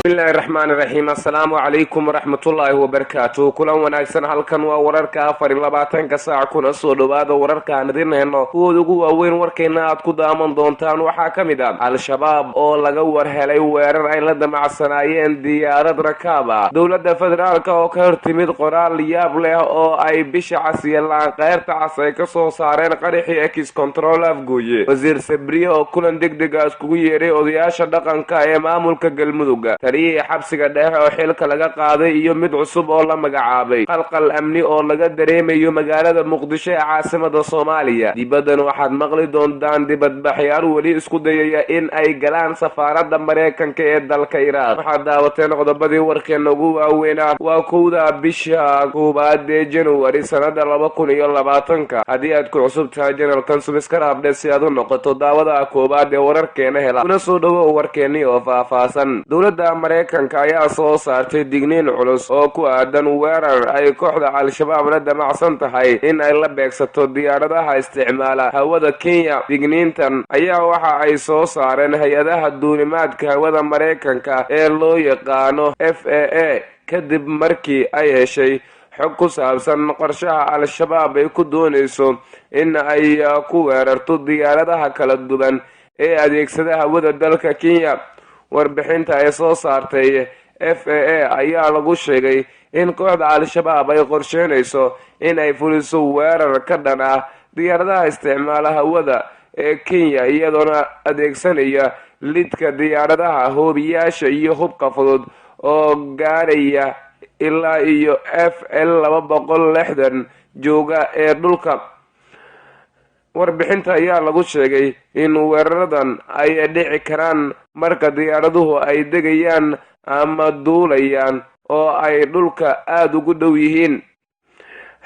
bismillahi raxmaani raxiim assalaamu calaykum waraxmatullaahi wabarakaatu kulan wanaagsan halkan waa wararka 24 saac kuna soo dhowaada wararka aan idin hayno kuwooda ugu waaweyn warkayna aad ku daaman doontaan waxaa ka mid ah al-shabaab oo laga warhelay weerar ay la damacsanaayeen diyaarad rakaab ah dowladda federaalka oo ka hortimid qoraal yaab leh oo ay bisha casyeelaan qayrta cas ay ka soo saareen qaraxii ex control afgooye wasiir sabriye oo kulan degdega iskugu yeeray odayaasha dhaqanka ee maamulka galmudug xabsiga dhexe oo xilka laga qaaday iyo mid cusub oo la magacaabay qalqal amni oo laga dareemayo magaalada muqdisho ee caasimada soomaaliya dibaddan waxaad maqli doontaan dibadbaxyaal weli isku dayaya in ay galaan safaaradda mareykanka ee dalka iraaq waxaad daawateen qodobadii warkeena ugu waaweynaa waa 1 bisha 1 ee januari sanada 2020 haddii aad ku cusub tahay janalkan subscribe si aad u noqoto daawada koobaad ee wararkeena hela kuna soo dhawow warkeennii oo faahfaahsan dowladda mareykanka ayaa soo saartay digniin culus oo ku aadan weerar ay kooxda al-shabaab la damacsan tahay in ay la beegsato diyaaradaha isticmaala hawada kenya digniintan ayaa waxa ay soo saareen hay-adaha duulimaadka hawada mareykanka ee loo yaqaano FAA kadib markii ay heshay xog ku saabsan qorshaha al-shabaab ay ku doonayso in ay ku weerarto diyaaradaha kala duwan ee adeegsada hawada dalka kenya warbixinta ay soo saartay FAA ayaa lagu sheegay in kooxda al-shabaab ay qorsheynayso in ay fuliso weerar ka dhan ah diyaaradaha isticmaala hawada ee Kenya iyadoona adeegsanaya lidka diyaaradaha hoobiyaasha iyo hubka fudud oo gaaraya ilaa iyo FL 260 jooga ee dhulka warbixinta ayaa lagu sheegay in weeraradan ay dhici karaan marka diyaaraduhu ay degayaan ama duulayaan oo ay dhulka aada ugu dhow yihiin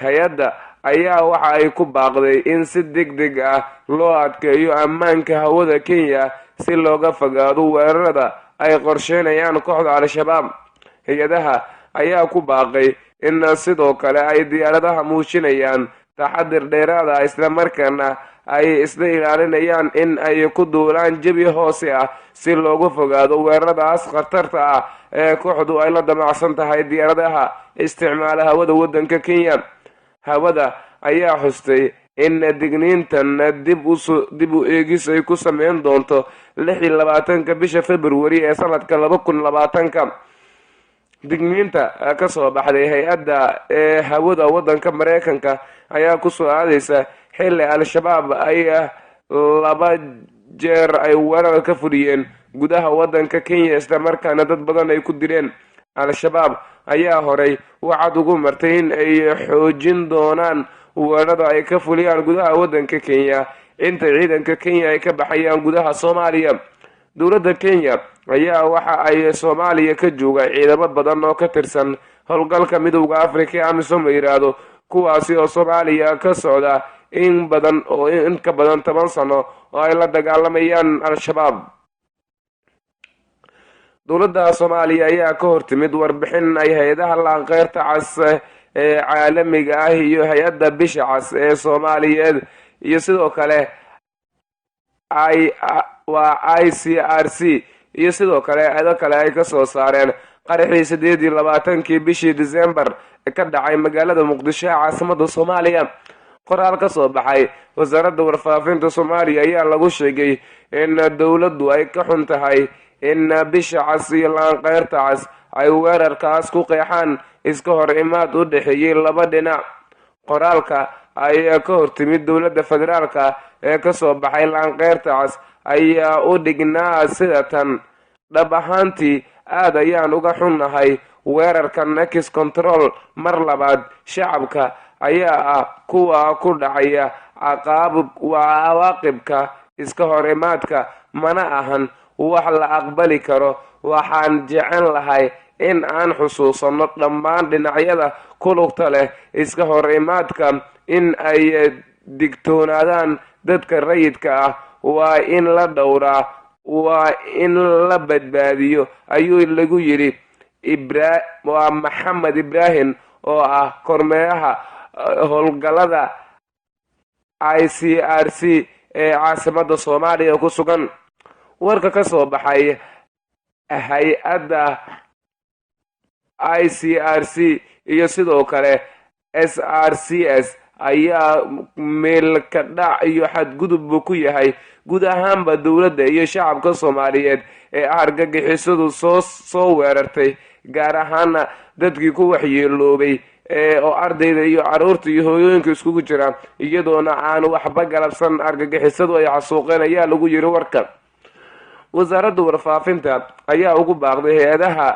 hay-adda ayaa waxa ay ku baaqday in si degdeg ah loo adkeeyo ammaanka hawada Kenya si looga fogaado weerarada ay qorsheynayaan kooxda al-shabaab hay-adaha ayaa ku baaqay in sidoo kale ay diyaaradaha muujinayaan taxadir dheeraada isla markaana ay isla ilaalinayaan in ay ku duulaan jabi hoose ah si looga fogaado weeraradaas khatarta ah ee kooxdu ay la damacsan tahay diyaaradaha isticmaala hawada waddanka Kenya hawada ayaa xustay in digniintan dib u eegis ay ku sameyn doonto 26 bisha February ee sanadka 2020 digniinta ka soo baxday hay-adda ee hawada waddanka mareykanka ayaa ku soo aadaysa xilli al-shabaab ay 2 jeer ay weerar ka furiyeen gudaha waddanka Kenya isla markaana dad badan ay ku dileen al-shabaab ayaa horay wacad ugu martay in ay xoojin doonaan weerarada ay ka fuliyaan gudaha waddanka Kenya inta ciidanka Kenya ay ka baxayaan gudaha Soomaaliya dowladda Kenya ayaa waxa ay Soomaaliya ka jooga ciidamo badan oo ka tirsan howlgalka midowga Afrika AMISOM la yiraahdo kuwaasi oo Soomaaliya ka socda in ka badan 10 sano oo ay la dagaalamayaan al-shabaab dowladda Soomaaliya ayaa ka hortimid warbixin ay hay-adaha qayrta cas ee caalamiga ah iyo hay-adda bisha cas ee Soomaaliyeed iyo sidoo kale ICRC iyo sidoo kale hay-ado kale ay ka soo saareen qaraxii 28 bishii December ka dhacay magaalada Muqdisho ee caasimada Soomaaliya qoraal ka soo baxay wasaaradda warfaafinta Soomaaliya ayaa lagu sheegay in dowladdu ay ka xun tahay in bisha cas iyo qayrta cas ay weerarkaas ku qeexaan iska hor imaad u dhaxeeyay laba dhinac qoraalka ay ka hortimid dowladda federaalka ee ka soo baxay qayrta cas ayaa u dhignaa sida tan dhab ahaantii aad ayaan uga xunnahay weerarkan ex control mar labaad shacabka ayaa ah kuwa ku dhacaya cawaaqibka iska hor imaadka mana ahan wax la aqbali karo waxaan jecel lahay in aan xusuusano dhammaan dhinacyada ku lugta leh iska hor imaadka in ay digtoonaadaan dadka rayidka ah waa in la dhowraa waa in la badbaadiyo ayuu lagu yiri waa Maxamed Ibrahim oo ah kormeeraha howlgallada ICRC ee caasimada Soomaaliya ku sugan. warka ka soo baxay hay-adda ICRC iyo sidoo kale SRCS ayaa meel ka dhac iyo xadgudub ku yahay guud ahaanba dowladda iyo shacabka Soomaaliyeed ee argagixisadu soo weerartay, gaar ahaan dadkii ku waxyeeloobay oo ardayda iyo caruurta iyo hooyooyinka iskugu jira, iyadoona aan waxba galabsan argagixisadu ay xasuuqeen ayaa lagu yiri warka. wasaaradda warfaafinta ayaa ugu baaqday hay-adaha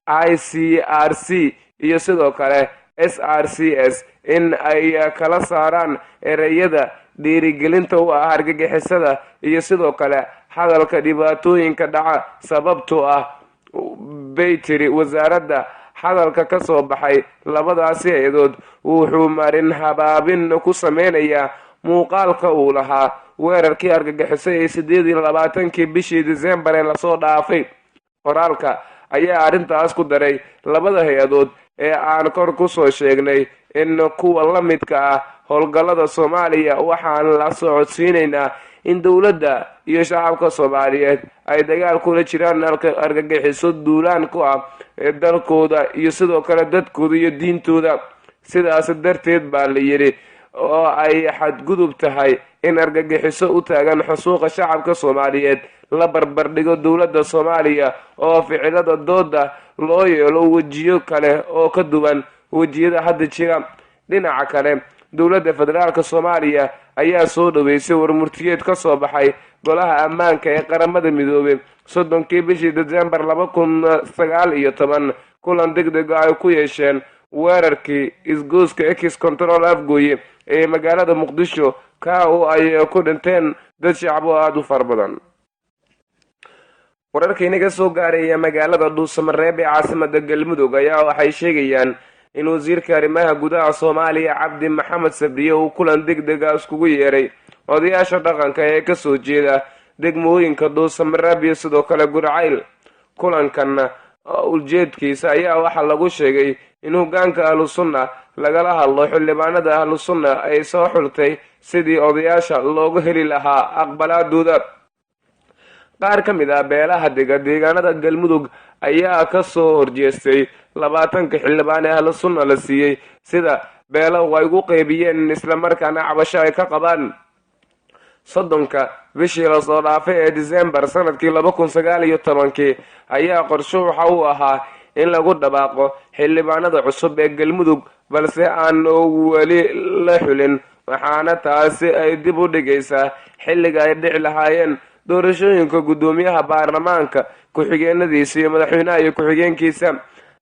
ICRC iyo sidoo kale SRCS in ay kala saaraan ereyada dhiirigelinta u ah argagixisada iyo sidoo kale hadalka dhibaatooyinka dhaca, sababtoo ah bay tiri wasaaradda. hadalka ka soo baxay labadaasi hay-adood wuxuu marin habaabin ku sameynayaa muuqaalka uu lahaa weerarkii argagixiso ee 28 bishii December ee lasoo dhaafay. qoraalka ayaa arrintaas ku daray labada hay-adood ee aan kor ku soo sheegnay in kuwa la midka ah howlgallada Soomaaliya waxaan la socodsiinaynaa in dowladda iyo shacabka Soomaaliyeed ay dagaal kula jiraan argagixiso duulaan ku ah dalkooda iyo sidoo kale dadkooda iyo diintooda. sidaas darteed baa la yiri oo ay xadgudub tahay in argagixiso u taagan xuquuqda shacabka Soomaaliyeed la barbar dhigo dowladda Soomaaliya oo ficilada dooda loo yeelo wajiyo kale oo ka duwan wajiyada hadda jira. dhinaca kale, dowladda federaalka Soomaaliya ayaa soo dhaweysay warmurtiyeed ka soo baxay golaha ammaanka ee qaramada midoobay 30 bishii December 2019 kulan degdeg ah ay ku yeesheen weerarkii isgooska Ex Control Afgooye ee magaalada Muqdisho ka oo ay ku dhinteen dad shacab oo aad u fara badan. wararkayna ka soo gaaraya magaalada Dhuusamareeb ee caasimada Galmudug ayaa waxay sheegayaan in wasiirka arrimaha gudaha Soomaaliya Cabdi Maxamed Sabriye uu kulan degdeg ah iskugu yeeray odayaasha dhaqanka ee ka soo jeeda degmooyinka Dhuusamareeb iyo sidoo kale Gurcayl. kulankan ujeedkiisa ayaa waxaa lagu sheegay in hoggaanka Ahlusunna lagala hadlo xildhibaanada Ahlusunna ay soo xultay sidii odayaasha loogu heli lahaa aqbalaadooda. qaar ka mid ah beelaha deegaanada Galmudug ayaa ka soo horjeestay 20 xildhibaan ee Ahlusunna la siiyay sida beelo ay ugu qaybiyeen isla markaana cabasho ay ka qabaan. 30 bishii la soo dhaafay ee December sanadkii 2019 ayaa qorshe waxa uu ahaa in lagu dhabaaqo xildhibaanada cusub ee Galmudug, balse aan weli la xulin, waxaana taasi ay dib u dhigaysaa xilliga ay dhici lahaayeen doorashooyinka gudoomiyaha baarlamaanka, ku-xigeenadiisa iyo madaxweynaha iyo ku-xigeenkiisa.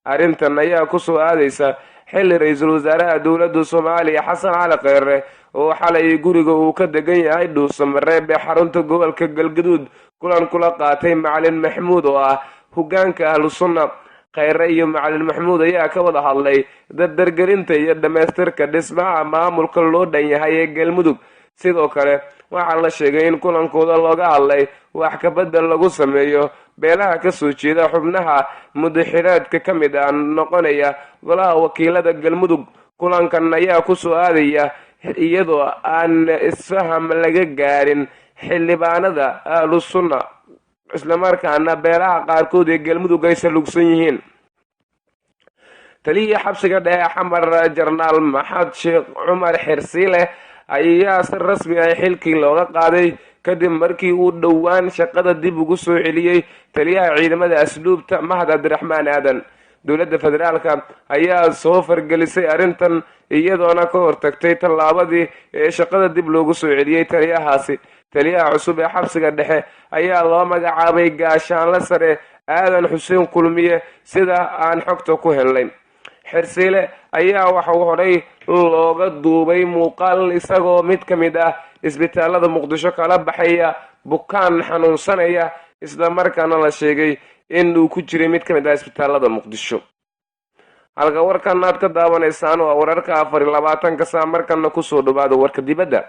arrintan ayaa ku soo aadaysa xilli ra'iisul wasaaraha dowladda Soomaaliya Xasan Cali Kheyre oo xalay guriga uu ka degan yahay Dhuusamareeb ee xarunta gobolka Galgaduud kulan kula qaatay Macalin Maxamuud oo ah hoggaanka Ahlusunna. Kheyre iyo Macalin Maxamuud ayaa ka wada hadlay dardargelinta iyo dhamaystirka dhismaha maamulka loo dhan yahay ee Galmudug. sidoo kale waxaa la sheegay in kulankooda looga hadlay wax ka bedel lagu sameeyo beelaha ka soo jeeda xubnaha mudaxiraadka ka mid ah noqonaya golaha wakiilada Galmudug. kulankan ayaa ku soo aadaya iyadoo aan isfaham laga gaarin xildhibaanada Ahlusunna, isla markaana beelaha qaarkood ee Galmudug ay salugsan yihiin. taliya xabsiga dhexe xamar Jarnaal Maxamed Sheekh Cumar Xirsiile ayaa si rasmi ah xilkii looga qaaday kadib markii uu dhowaan shaqada dib ugu soo celiyay taliyaha ciidamada asluubta Mahad Cabdiraxmaan Aadan. dowladda federaalka ayaa soo fargelisay arrintan iyadoona ka hortagtay tallaabadii ee shaqada dib loogu soo celiyay taliyahaasi. taliyaha cusub ee xabsiga dhexe ayaa loo magacaabay gaashaanle sare Aadan Xuseen Kulmiye sida aan xogta ku helnay. Xirsiile ayaa waxa uu horay looga duubay muuqaal isagoo mid ka mid ah isbitaalada Muqdisho kala baxaya bukaan xanuunsanaya, isla markaana la sheegay in uu ku jiray mid ka mid ah isbitaalada Muqdisho. halka warkan aad ka daawanaysaan waa wararka 24 saac markana ku soo dhawaada warka dibadda.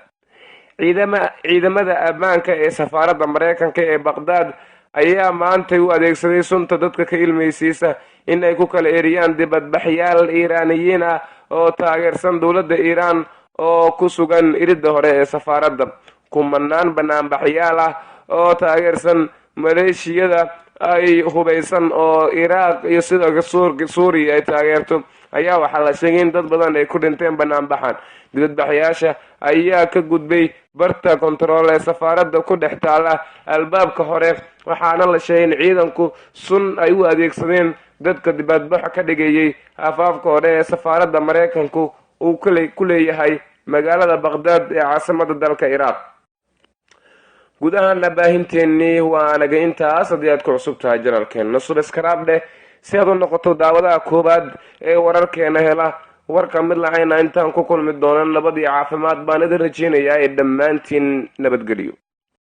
ciidamada ammaanka ee safaaradda Mareykanka ee Baghdad ayaa maanta u adeegsaday sunta dadka ka ilmeysiisa in ay ku kala eriyaan dibadbaxyaal Iiraaniyiin ah oo taageersan dowladda iiraan oo ku sugan iridda hore ee safaaradda. kumanaan banaanbaxyaal ah oo taageersan maleeshiyada ay hubaysan oo Iraaq iyo sidoo Suuriya ay taageerto ayaa waxaa la sheegay in dad badan ay ku dhinteen banaanbaxan. dibadbaxayaasha ayaa ka gudbay barta kontarool ee safaaradda ku dhex taala albaabka hore, waxaana la sheegay in ciidanku sun ay u adeegsadeen dadka dibadbaxa ka dhigayay afaafka hore ee safaaradda Mareykanku uu ku leeyahay magaalada Baghdad ee caasimadda dalka Iraaq. guud ahaan baahinteennii waa anaga intaas. haddii aad ku cusub tahay janalkeena subscribe dheh si aad u noqoto daawadaha koowaad ee wararkeena hela. warka mid lahayna intaan ku kulmi doono nabad iyo caafimaad baan idin rajeynayaa. dhammaantiin nabadgelyo.